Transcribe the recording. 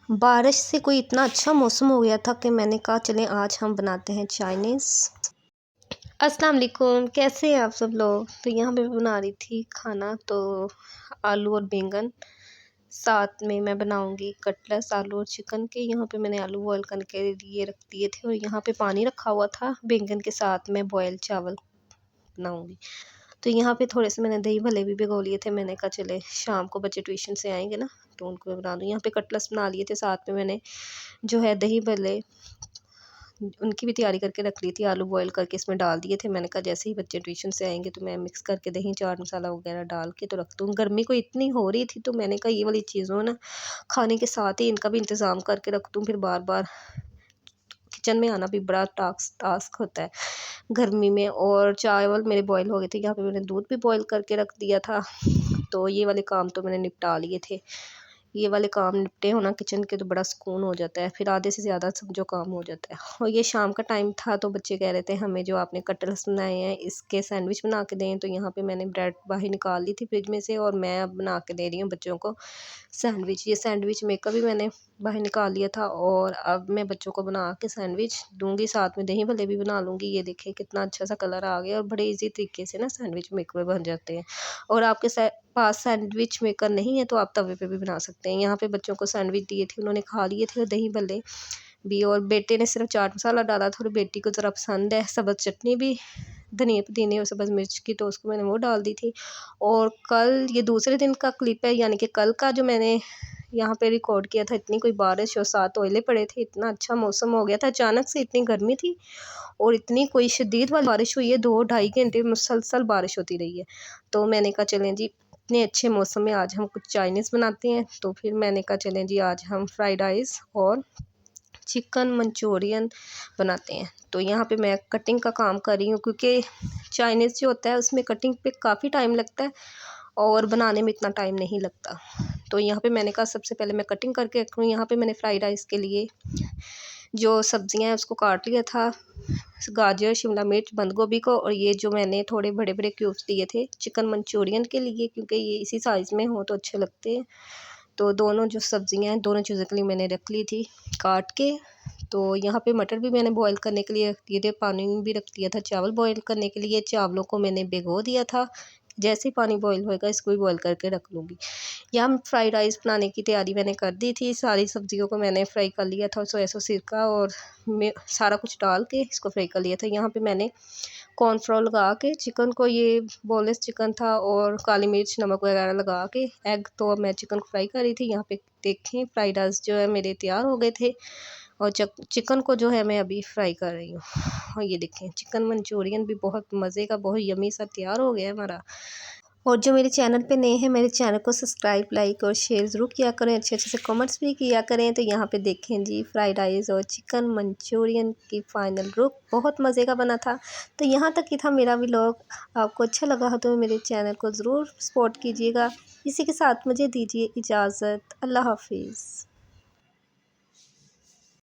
बारिश से कोई इतना अच्छा मौसम हो गया था कि मैंने कहा चलें आज हम बनाते हैं चाइनीज़। अस्सलाम वालेकुम, कैसे हैं आप सब लोग। तो यहाँ पे मैं बना रही थी खाना, तो आलू और बैंगन, साथ में मैं बनाऊंगी कटलेट्स आलू और चिकन के। यहाँ पे मैंने आलू बॉयल करके लिए रख दिए थे और यहाँ पे पानी रखा हुआ था। बैंगन के साथ मैं बॉयल चावल बनाऊंगी। तो यहाँ पे थोड़े से मैंने दही भल्ले भी भिगो लिए थे। मैंने कहा चले शाम को बच्चे ट्यूशन से आएंगे ना, तो उनको बना दूँ। यहाँ पे कटलेट्स बना लिए थे, साथ में मैंने जो है दही भल्ले उनकी भी तैयारी करके रख ली थी। आलू बॉयल करके इसमें डाल दिए थे। मैंने कहा जैसे ही बच्चे ट्यूशन से आएंगे तो मैं मिक्स करके दही चाट मसाला वगैरह डाल के तो रख दूँ। गर्मी को इतनी हो रही थी तो मैंने कहा ये वाली चीज़ों ना खाने के साथ ही इनका भी इंतज़ाम करके रख दूँ, फिर बार बार किचन में आना भी बड़ा टास्क होता है गर्मी में। और चावल मेरे बॉयल हो गए थे। यहाँ पे मैंने दूध भी बॉयल करके रख दिया था। तो ये वाले काम तो मैंने निपटा लिए थे। ये वाले काम निपटे हो ना किचन के तो बड़ा सुकून हो जाता है, फिर आधे से ज़्यादा समझो काम हो जाता है। और ये शाम का टाइम था तो बच्चे कह रहे थे हमें जो आपने कटलेट्स बनाए हैं इसके सैंडविच बना के दें। तो यहाँ पे मैंने ब्रेड बाहर निकाल ली थी फ्रिज में से और मैं अब बना के दे रही हूँ बच्चों को सैंडविच। ये सैंडविच मेकर भी मैंने बाहर निकाल लिया था और अब मैं बच्चों को बना के सैंडविच दूंगी, साथ में दही भल्ले भी बना लूँगी। ये देखें कितना अच्छा सा कलर आ गया और बड़े इजी तरीके से ना सैंडविच मेकर बन जाते हैं। और आपके पास सैंडविच मेकर नहीं है तो आप तवे पे भी बना सकते हैं। यहाँ पे बच्चों को सैंडविच दिए थे, उन्होंने खा लिए थे और दही भल्ले भी। और बेटे ने सिर्फ चाट मसाला डाला था और बेटी को ज़रा पसंद है सब्ज़ चटनी भी, धनिया पुदीने और सब्ज़ मिर्च की, तो उसको मैंने वो डाल दी थी। और कल ये दूसरे दिन का क्लिप है, यानी कि कल का जो मैंने यहाँ पे रिकॉर्ड किया था। इतनी कोई बारिश और 7 ओले पड़े थे, इतना अच्छा मौसम हो गया था। अचानक से इतनी गर्मी थी और इतनी कोई शदीद वाली बारिश हुई है, 2-2.5 घंटे मुसलसल बारिश होती रही है। तो मैंने कहा चलें जी इतने अच्छे मौसम में आज हम कुछ चाइनीज़ बनाते हैं। तो फिर मैंने कहा चलें जी आज हम फ्राइड राइस और चिकन मंचूरियन बनाते हैं। तो यहाँ पे मैं कटिंग का काम कर रही हूँ क्योंकि चाइनीज़ जो होता है उसमें कटिंग पे काफ़ी टाइम लगता है और बनाने में इतना टाइम नहीं लगता। तो यहाँ पे मैंने कहा सबसे पहले मैं कटिंग करके रखूँ। यहाँ पे मैंने फ्राइड राइस के लिए जो सब्जियां हैं उसको काट लिया था, गाजर, शिमला मिर्च, बंद गोभी को। और ये जो मैंने थोड़े बड़े बड़े क्यूब्स लिए थे चिकन मंचूरियन के लिए, क्योंकि ये इसी साइज़ में हो तो अच्छे लगते हैं। तो दोनों जो सब्जियां हैं दोनों चीज़ों के लिए मैंने रख ली थी काट के। तो यहाँ पे मटर भी मैंने बॉईल करने के लिए रख दिए थे, पानी में भी रख दिया था चावल बॉईल करने के लिए। चावलों को मैंने भिगो दिया था, जैसे ही पानी बॉईल होएगा इसको भी बॉईल करके रख लूँगी। यहाँ फ्राइड राइस बनाने की तैयारी मैंने कर दी थी। सारी सब्जियों को मैंने फ्राई कर लिया था, सोया सॉस, सिरका और सारा कुछ डाल के इसको फ्राई कर लिया था। यहाँ पे मैंने कॉर्नफ्लोर लगा के चिकन को, ये बोनलेस चिकन था, और काली मिर्च नमक वगैरह लगा के एग, तो मैं चिकन को फ्राई कर रही थी। यहाँ पे देखें फ्राइड राइस जो है मेरे तैयार हो गए थे और चिकन को जो है मैं अभी फ्राई कर रही हूँ। और ये देखें चिकन मंचूरियन भी बहुत मज़े का, बहुत यमी सा तैयार हो गया है हमारा। और जो मेरे चैनल पे नए हैं मेरे चैनल को सब्सक्राइब, लाइक और शेयर ज़रूर किया करें, अच्छे अच्छे से कमेंट्स भी किया करें। तो यहाँ पे देखें जी फ्राइड राइस और चिकन मंचूरियन की फ़ाइनल लुक बहुत मज़े का बना था। तो यहाँ तक ही था मेरा व्लॉग। आपको अच्छा लगा हो तो मेरे चैनल को ज़रूर सपोर्ट कीजिएगा। इसी के साथ मुझे दीजिए इजाज़त। अल्लाह हाफिज़।